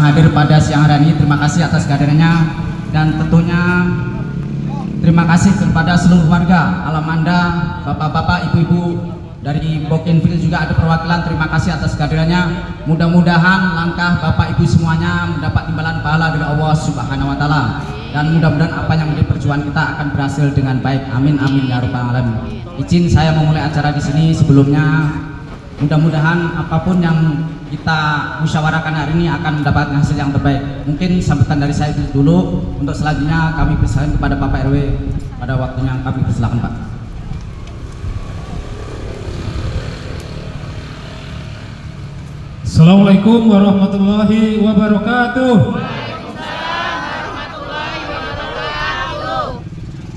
hadir pada siang hari ini. Terima kasih atas kehadirannya, dan tentunya terima kasih kepada seluruh warga Alamanda, bapak-bapak, ibu-ibu dari Bougainville juga ada perwakilan. Terima kasih atas kehadirannya. Mudah-mudahan langkah bapak ibu semuanya mendapat imbalan pahala dari Allah Subhanahu wa taala, dan mudah-mudahan apa yang menjadi perjuangan kita akan berhasil dengan baik. Amin amin ya rabbal alamin. Izin saya memulai acara di sini. Sebelumnya mudah-mudahan apapun yang kita musyawarahkan hari ini akan mendapatkan hasil yang terbaik. Mungkin sambutan dari saya itu dulu. Untuk selanjutnya kami persilakan kepada Bapak RW pada waktunya. Kami persilakan Pak. Assalamualaikum warahmatullahi wabarakatuh.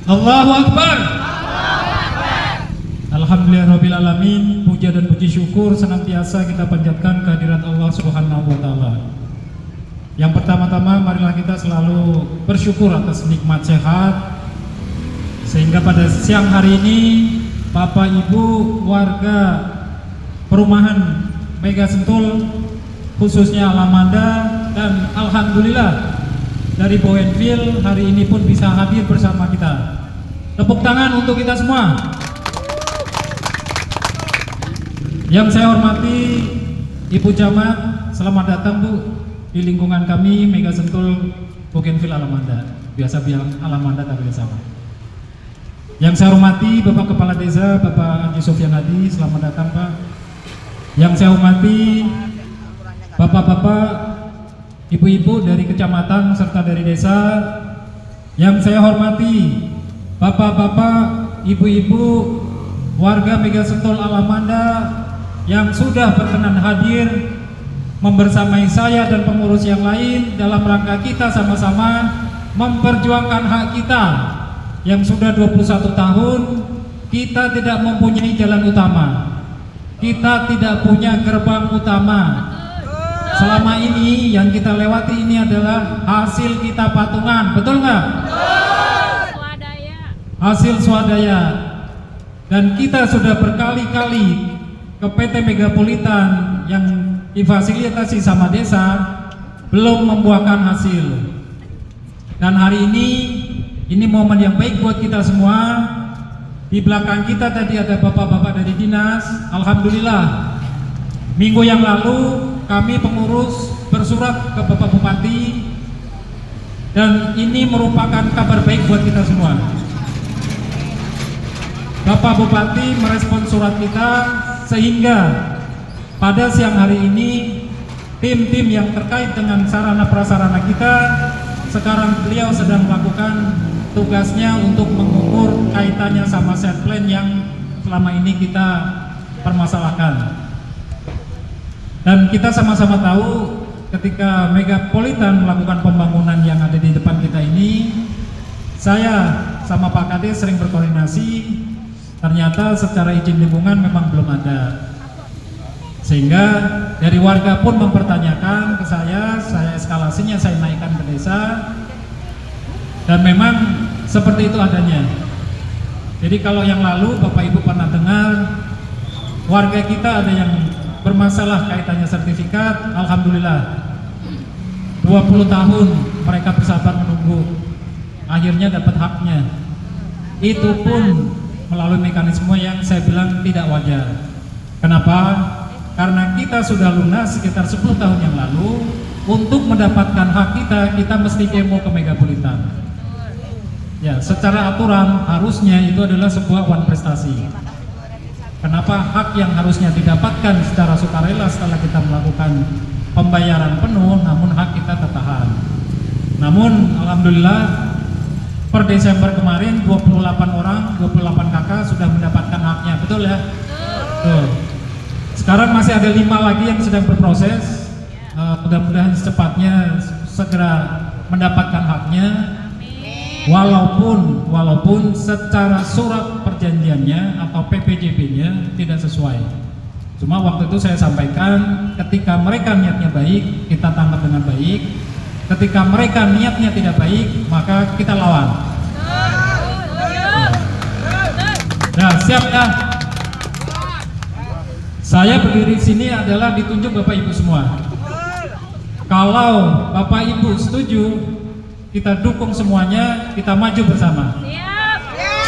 Allahu Akbar. Alhamdulillahirabbil alamin. Puja dan puji syukur senantiasa kita panjatkan kehadirat Allah Subhanahu wa taala. Yang pertama-tama marilah kita selalu bersyukur atas nikmat sehat, sehingga pada siang hari ini Bapak Ibu warga perumahan Mega Sentul, khususnya Alamanda, dan alhamdulillah dari Bougainville hari ini pun bisa hadir bersama kita. Tepuk tangan untuk kita semua. Yang saya hormati Ibu Camat, selamat datang Bu di lingkungan kami Mega Sentul Bougainville Alamanda. Biasa bilang Alamanda tapi sama. Yang saya hormati Bapak Kepala Desa Bapak Haji Sofyan Hadi, selamat datang Pak. Yang saya hormati Bapak-bapak, Ibu-ibu dari kecamatan serta dari desa. Yang saya hormati Bapak-bapak, Ibu-ibu warga Mega Sentul Alamanda yang sudah berkenan hadir membersamai saya dan pengurus yang lain dalam rangka kita sama-sama memperjuangkan hak kita yang sudah 21 tahun kita tidak mempunyai jalan utama, kita tidak punya gerbang utama. Selama ini yang kita lewati ini adalah hasil kita patungan, betul nggak? Hasil swadaya. Dan kita sudah berkali-kali ke PT Megapolitan yang difasilitasi sama desa belum membuahkan hasil. Dan hari ini momen yang baik buat kita semua. Di belakang kita tadi ada bapak-bapak dari dinas. Alhamdulillah minggu yang lalu kami pengurus bersurat ke Bapak Bupati, dan ini merupakan kabar baik buat kita semua. Bapak Bupati merespon surat kita, sehingga pada siang hari ini tim-tim yang terkait dengan sarana prasarana kita, sekarang beliau sedang melakukan tugasnya untuk mengukur kaitannya sama set plan yang selama ini kita permasalahkan. Dan kita sama-sama tahu ketika Megapolitan melakukan pembangunan yang ada di depan kita ini, saya sama Pak Kades sering berkoordinasi. Ternyata secara izin lingkungan memang belum ada, sehingga dari warga pun mempertanyakan ke saya eskalasinya saya naikkan ke desa, dan memang seperti itu adanya. Jadi kalau yang lalu Bapak Ibu pernah dengar warga kita ada yang bermasalah kaitannya sertifikat, alhamdulillah 20 tahun mereka bersabar menunggu, akhirnya dapat haknya. Itu pun melalui mekanisme yang saya bilang tidak wajar. Kenapa? Karena kita sudah lunas sekitar 10 tahun yang lalu. Untuk mendapatkan hak kita mesti demo ke Megapolitan. Ya, secara aturan harusnya itu adalah sebuah wan prestasi. Kenapa hak yang harusnya didapatkan secara sukarela setelah kita melakukan pembayaran penuh, namun hak kita tertahan. Namun alhamdulillah per Desember kemarin 28 orang, 28 kakak sudah mendapatkan haknya, betul ya? Betul. Sekarang masih ada 5 lagi yang sedang berproses. Mudah-mudahan secepatnya segera mendapatkan haknya. Walaupun secara surat perjanjiannya atau PPJP-nya tidak sesuai. Cuma waktu itu saya sampaikan, ketika mereka niatnya baik, kita tangkap dengan baik. Ketika mereka niatnya tidak baik, maka kita lawan. Nah, siap ya. Saya berdiri di sini adalah ditunjuk Bapak Ibu semua. Kalau Bapak Ibu setuju, kita dukung semuanya, kita maju bersama.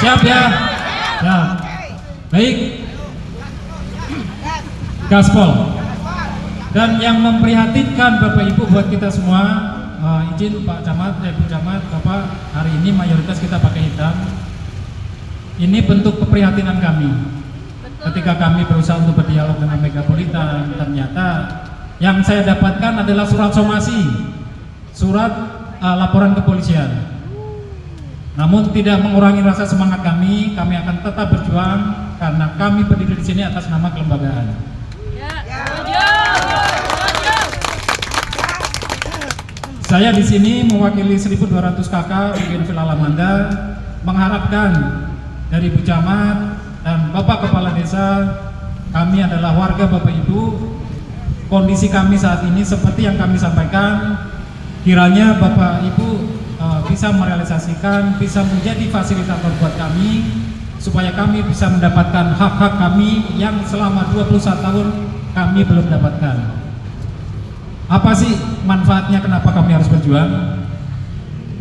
Siap ya? Ya. Baik. Gaspol. Dan yang memprihatinkan Bapak Ibu buat kita semua, izin Pak Camat, Bu Camat, Bapak, hari ini mayoritas kita pakai hitam. Ini bentuk keprihatinan kami. Ketika kami berusaha untuk berdialog dengan Megapolitan, ternyata yang saya dapatkan adalah surat somasi, surat laporan kepolisian. Namun tidak mengurangi rasa semangat kami akan tetap berjuang karena kami berdiri di sini atas nama kelembagaan. Saya di sini mewakili 1.200 kakak Bougainville Alamanda, mengharapkan dari Bu Camat dan Bapak Kepala Desa, kami adalah warga Bapak Ibu. Kondisi kami saat ini seperti yang kami sampaikan, kiranya Bapak Ibu bisa merealisasikan, bisa menjadi fasilitator buat kami, supaya kami bisa mendapatkan hak-hak kami yang selama 21 tahun kami belum dapatkan. Apa sih manfaatnya, kenapa kami harus berjuang?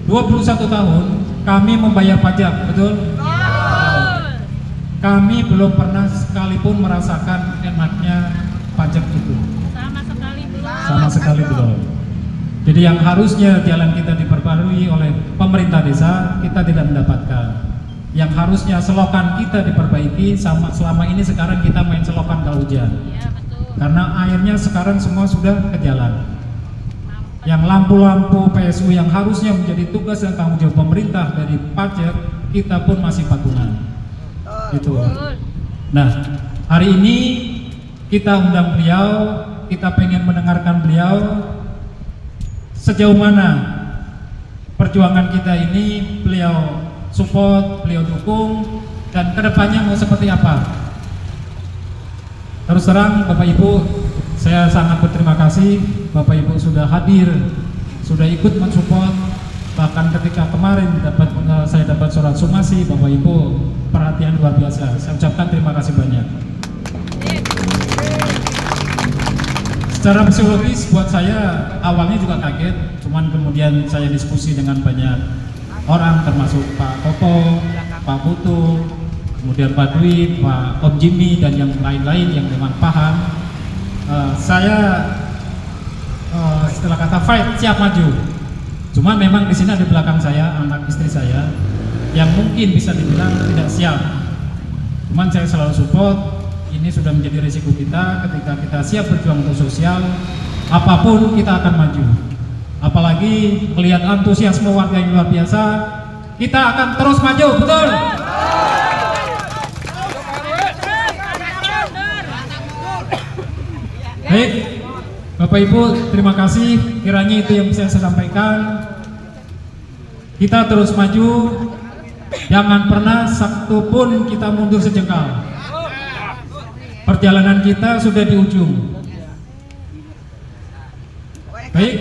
21 tahun kami membayar pajak, betul? Kami belum pernah sekalipun merasakan enaknya pajak itu. Sama sekali belum. Jadi yang harusnya jalan kita diperbarui oleh pemerintah desa, kita tidak mendapatkan. Yang harusnya selokan kita diperbaiki, selama ini sekarang kita main selokan kalau hujan. Karena airnya sekarang semua sudah ke jalan. Yang lampu-lampu PSU yang harusnya menjadi tugas dan tanggung jawab pemerintah dari pajak, kita pun masih patungan. Gitu. Nah, hari ini kita undang beliau, kita pengen mendengarkan beliau sejauh mana perjuangan kita ini beliau support, beliau dukung, dan kedepannya mau seperti apa. Terus terang Bapak Ibu, saya sangat berterima kasih Bapak Ibu sudah hadir, sudah ikut mensupport. Bahkan ketika kemarin saya dapat surat somasi, Bapak Ibu perhatian luar biasa. Saya ucapkan terima kasih banyak. Secara psikologis buat saya awalnya juga kaget, cuman kemudian saya diskusi dengan banyak orang, termasuk Pak Koko, Pak Putu, kemudian Pak Dwi, Pak Om Jimmy, dan yang lain-lain yang memang paham. Saya setelah kata fight siap maju. Cuma memang di sini ada belakang saya anak istri saya yang mungkin bisa dibilang tidak siap. Cuman saya selalu support. Ini sudah menjadi risiko kita ketika kita siap berjuang untuk sosial, apapun kita akan maju. Apalagi melihat antusiasme warga yang luar biasa, kita akan terus maju, betul? Baik, Bapak Ibu, terima kasih. Kiranya itu yang bisa saya sampaikan. Kita terus maju, jangan pernah satu pun kita mundur sejengkal. Perjalanan kita sudah di ujung. Baik,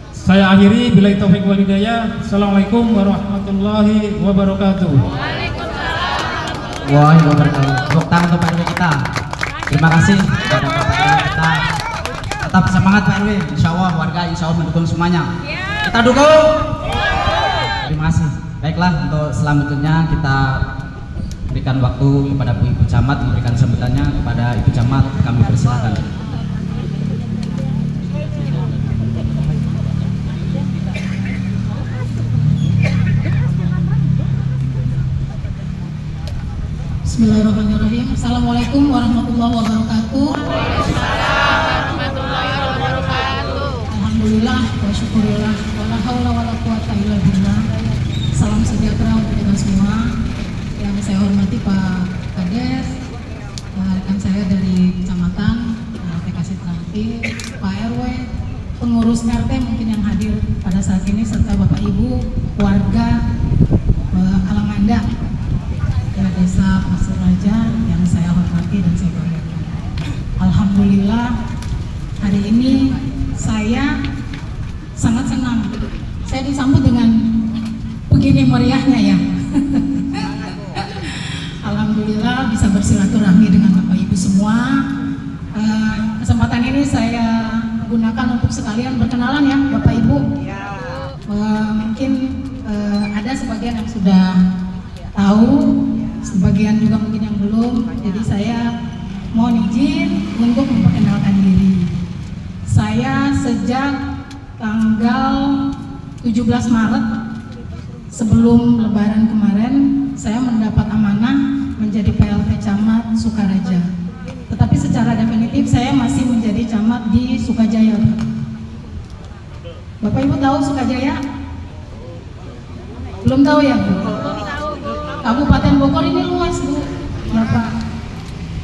saya akhiri. Billahi taufiq wal hidayah. Assalamualaikum warahmatullahi wabarakatuh. Waalaikumsalam warahmatullahi wabarakatuh. Tepuk tangan untuk Pak RW kita. Terima kasih kepada Bapak RW kita. Tetap semangat Pak RW. Insya Allah warga insya Allah mendukung semuanya. Kita dukung. Terima kasih. Baiklah, untuk selanjutnya kita berikan waktu kepada Bu Ibu Camat memberikan sambutannya. Kepada Ibu Camat kami persilakan. Bismillahirrahmanirrahim. Assalamualaikum warahmatullahi wabarakatuh. Alhamdulillah wa syukurillah wala haula wala quwata illa billah. Salam sejahtera untuk kita semua. Yang saya hormati Pak Kades, rekan saya dari Kecamatan, PKS Tranti, Pak RW, pengurus RT mungkin yang hadir pada saat ini, serta Bapak Ibu warga Alamanda, Desa Pasir Raja yang saya hormati dan saya banggakan. Alhamdulillah hari ini saya sangat senang. Saya disambut dengan begini meriahnya ya. Alhamdulillah bisa bersilaturahmi dengan Bapak Ibu semua. Kesempatan ini saya gunakan untuk sekalian berkenalan ya Bapak Ibu. Mungkin ada sebagian yang sudah tahu, sebagian juga mungkin yang belum. Jadi saya mohon izin untuk memperkenalkan diri. Saya sejak tanggal 17 Maret sebelum Lebaran kemarin, saya mendapat amanah menjadi PLT Camat Sukaraja. Tetapi secara definitif saya masih menjadi camat di Sukajaya. Bapak Ibu tahu Sukajaya? Belum tahu ya Bu? Kabupaten Bogor ini luas Bu, Bapak.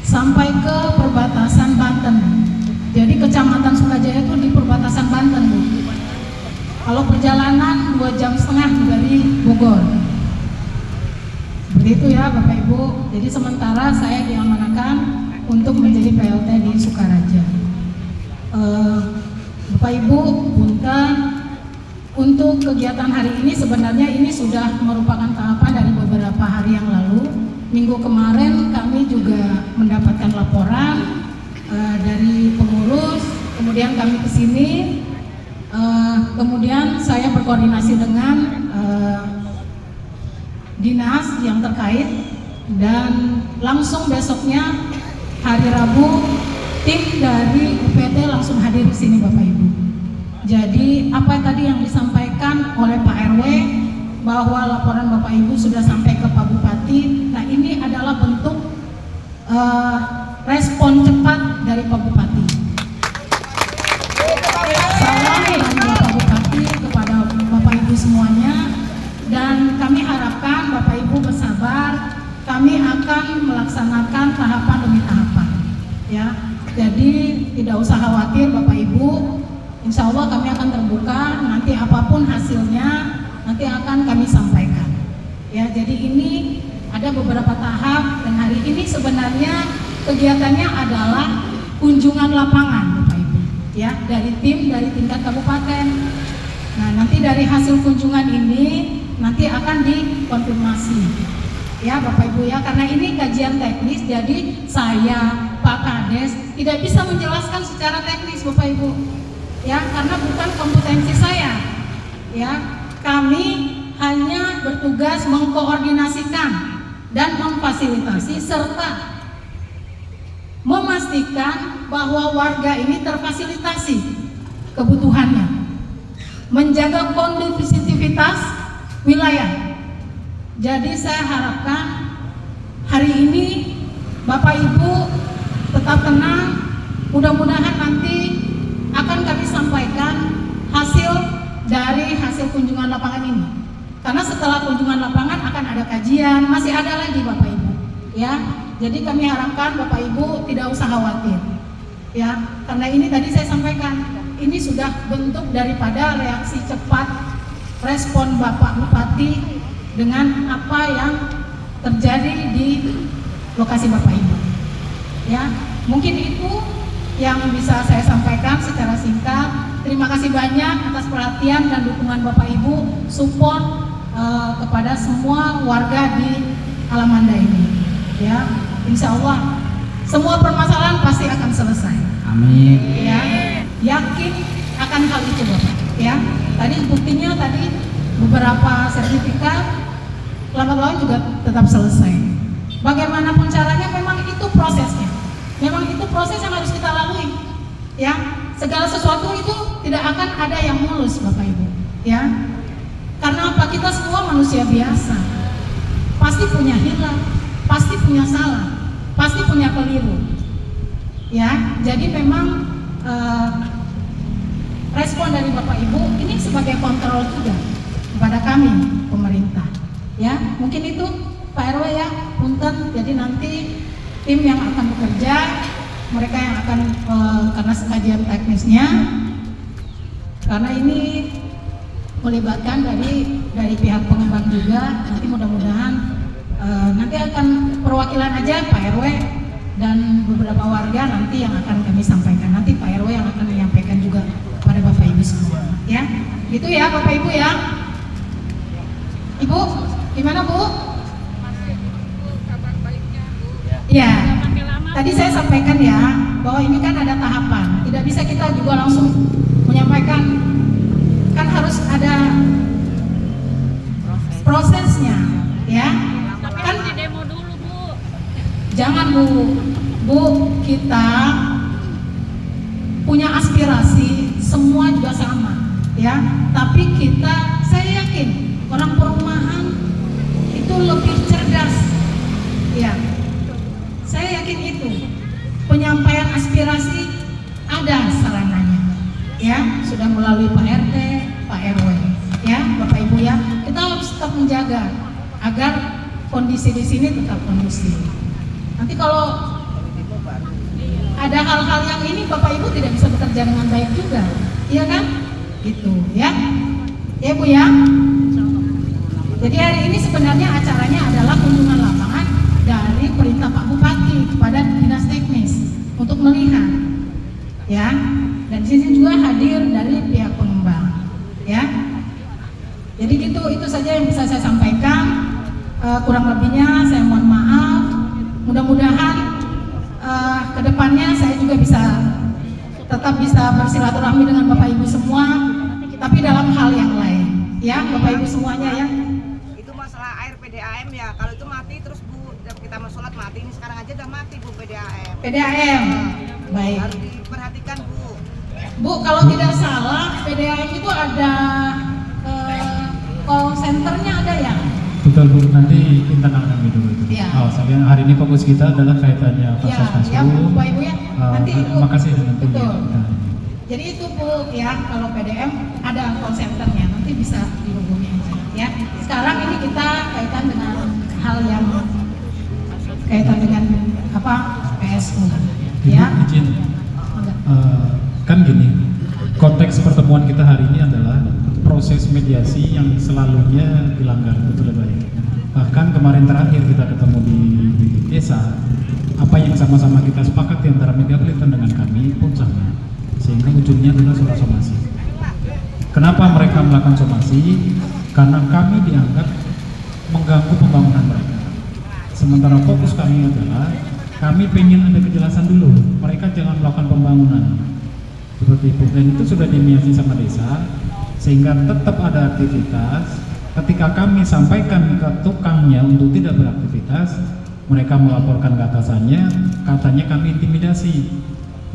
Sampai ke perbatasan Banten. Jadi kecamatan Sukajaya itu di perbatasan Banten Bu. Kalau perjalanan 2,5 jam dari Bogor. Seperti itu ya Bapak Ibu. Jadi sementara saya diamanahkan untuk menjadi PLT di Sukaraja. Bapak Ibu, punten, untuk kegiatan hari ini sebenarnya ini sudah merupakan tahapan dari beberapa hari yang lalu. Minggu kemarin kami juga mendapatkan laporan dari pengurus, kemudian kami ke sini, kemudian saya berkoordinasi dengan dinas yang terkait, dan langsung besoknya hari Rabu tim dari UPT langsung hadir di sini Bapak Ibu. Jadi apa tadi yang disampaikan oleh Pak RW bahwa laporan Bapak Ibu sudah sampai ke Pak Bupati. Nah ini adalah bentuk respon cepat dari Pak Bupati. Salam dari Bapak Bupati kepada Bapak Ibu semuanya, dan kami harapkan Bapak Ibu bersabar. Kami akan melaksanakan tahapan demi tahapan, ya. Jadi tidak usah khawatir Bapak Ibu. Insya Allah kami akan terbuka. Nanti apapun hasilnya nanti akan kami sampaikan. Ya, jadi ini ada beberapa tahap, dan hari ini sebenarnya kegiatannya adalah kunjungan lapangan Bapak Ibu, ya, dari tim dari tingkat kabupaten. Nah, nanti dari hasil kunjungan ini nanti akan dikonfirmasi, ya Bapak Ibu ya, karena ini kajian teknis, jadi saya Pak Kades tidak bisa menjelaskan secara teknis Bapak Ibu, ya, karena bukan kompetensi saya, ya. Kami hanya bertugas mengkoordinasikan dan memfasilitasi serta memastikan bahwa warga ini terfasilitasi kebutuhannya, menjaga kondusivitas wilayah. Jadi saya harapkan hari ini Bapak Ibu tetap tenang, mudah-mudahan nanti akan kami sampaikan hasil dari hasil kunjungan lapangan ini. Karena setelah kunjungan lapangan akan ada kajian, masih ada lagi Bapak Ibu, ya. Jadi kami harapkan Bapak Ibu tidak usah khawatir, ya. Karena ini tadi saya sampaikan, ini sudah bentuk daripada reaksi cepat respon Bapak Bupati dengan apa yang terjadi di lokasi Bapak Ibu, ya. Mungkin itu yang bisa saya sampaikan secara singkat. Terima kasih banyak atas perhatian dan dukungan Bapak Ibu, support kepada semua warga di Alamanda ini, ya. Insya Allah semua permasalahan pasti akan selesai. Amin. Ya, yakin akan hal itu Bapak, ya. Tadi buktinya tadi beberapa sertifikat lambat laun juga tetap selesai. Bagaimanapun caranya, memang itu prosesnya. Memang itu proses yang harus kita lalui, ya. Segala sesuatu itu tidak akan ada yang mulus Bapak Ibu, ya. Karena apa? Kita semua manusia biasa, pasti punya hilang, pasti punya salah, pasti punya keliru, ya. Jadi memang respon dari Bapak Ibu ini sebagai kontrol juga kepada kami pemerintah, ya. Mungkin itu Pak RW ya, punten. Jadi nanti tim yang akan bekerja, mereka yang akan karena kajian teknisnya, karena ini melibatkan dari pihak pengembang juga. Nanti mudah-mudahan nanti akan perwakilan aja Pak RW dan beberapa warga nanti yang akan kami sampaikan. Nanti Pak RW yang akan menyampaikan juga pada Bapak Ibu semua, ya. Itu ya Bapak Ibu ya. Ibu, gimana Bu? Kabar baiknya Bu. Ya. Makin lama tadi saya sampaikan ya, bahwa ini kan ada tahapan. Tidak bisa kita juga langsung menyampaikan, kan harus ada prosesnya, ya. Kan di demo dulu, Bu. jangan Bu, kita punya aspirasi, semua juga sama, ya. Tapi saya yakin orang perumahan itu lebih cerdas, ya. Saya yakin itu penyampaian aspirasi ada sarananya, ya. Sudah melalui Pak RT, Pak RW, ya, Bapak Ibu ya. Kita harus tetap menjaga agar kondisi di sini tetap kondusif. Nanti kalau ada hal-hal yang ini Bapak Ibu tidak bisa bekerja dengan baik juga, iya kan? Gitu ya. Ya Bu ya. Jadi hari ini sebenarnya acaranya adalah kunjungan lapangan dari perintah Pak Bupati kepada dinas teknis untuk melihat, ya. Dan di sini juga hadir dari pihak pengembang, ya. Jadi gitu, itu saja yang bisa saya sampaikan. Kurang lebihnya saya mohon maaf. Mudah-mudahan kedepannya saya juga tetap bisa bersilaturahmi dengan Bapak Ibu semua, tapi dalam hal yang lain, ya Bapak Ibu semuanya ya. Itu masalah air PDAM ya, kalau itu mati terus Bu, kita mau sholat mati, ini sekarang aja udah mati Bu PDAM. PDAM, baik. Harus diperhatikan Bu. Kalau tidak salah PDAM itu ada call centernya ada ya? Betul Bu, nanti kita akan itu. Ya. Sampai hari ini fokus kita adalah kaitannya fasilitas Ya Bapak Ibu ya. Nanti itu. Makasih nanti. Betul. Jadi itu Bu ya, kalau PDM ada call centernya, nanti bisa dihubungi aja ya. Sekarang ini kita kaitan dengan hal yang kaitan dengan apa? PSU ya. Ibu izin, kan gini, konteks pertemuan kita hari ini adalah proses mediasi yang selalunya dilanggar, betul ya Pak? Bahkan kemarin terakhir kita ketemu di desa, apa yang sama-sama kita sepakati antara media Pelitang dengan kami pun sama, sehingga ujungnya adalah soal somasi. Kenapa mereka melakukan somasi? Karena kami dianggap mengganggu pembangunan mereka. Sementara fokus kami adalah kami pengen ada kejelasan dulu, mereka jangan melakukan pembangunan seperti itu, dan itu sudah dimediasi sama desa, sehingga tetap ada aktivitas. Ketika kami sampaikan ke tukangnya untuk tidak beraktivitas, mereka melaporkan ke atasannya, katanya kami intimidasi.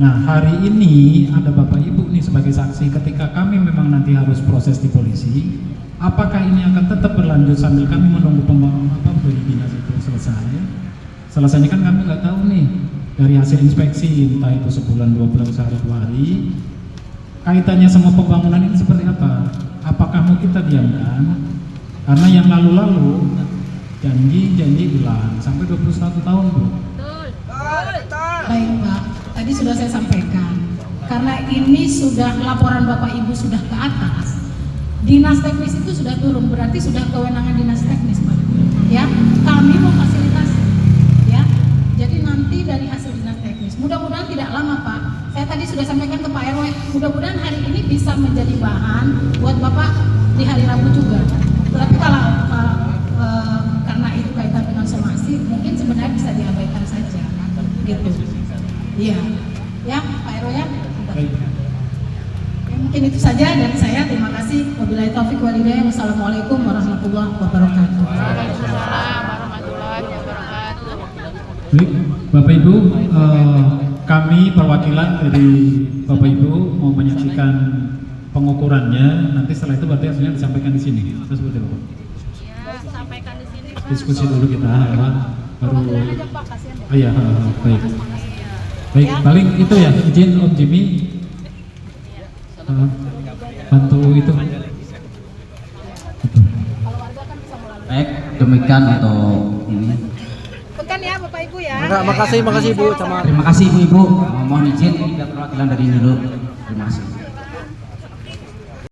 Nah, hari ini ada Bapak Ibu nih sebagai saksi, ketika kami memang nanti harus proses di polisi, apakah ini akan tetap berlanjut sambil kami menunggu pembangunan dari dinas itu selesai? Selesainya kan kami nggak tahu nih dari hasil inspeksi, entah itu sebulan, 2 bulan, sehari, 2 hari, kaitannya sama pembangunan ini seperti apa? Apakah mau kita diamkan? Karena yang lalu-lalu janji ulang sampai 21 tahun Bu. Betul. Baik Pak, tadi sudah saya sampaikan, karena ini sudah laporan Bapak Ibu sudah ke atas, dinas teknis itu sudah turun, berarti sudah kewenangan dinas teknis Pak. Ya, kami memfasilitasi, ya. Jadi nanti dari hasil dinas teknis, mudah-mudahan tidak lama Pak. Saya tadi sudah sampaikan ke Pak RW, mudah-mudahan hari ini bisa menjadi bahan buat Bapak di hari Rabu juga. Tapi kalau karena itu kaitan dengan somasi, mungkin sebenarnya bisa diabaikan saja, gitu. Iya, ya Pak RW ya. Ya, mungkin itu saja dari saya. Terima kasih. Wabillahi taufik wal hidayah. Wassalamualaikum warahmatullahi wabarakatuh. Waalaikumsalam warahmatullahi wabarakatuh. Baik, Bapak Ibu, kami perwakilan dari Bapak Ibu mau menyaksikan pengukurannya. Nanti setelah itu berarti hasilnya disampaikan di sini. Terus seperti apa? Ya, sampaikan di sini. Diskusi dulu kita, ya, baru. Oh iya, baik. Baik, paling itu ya, izin Om Jimmy bantu itu. Baik, demikian untuk ini. Bukan ya Bapak Ibu ya. Enggak, makasih Bu. Sama Terima kasih Ibu-Ibu. Mohon izin ini perwakilan dari dulu. Terima kasih.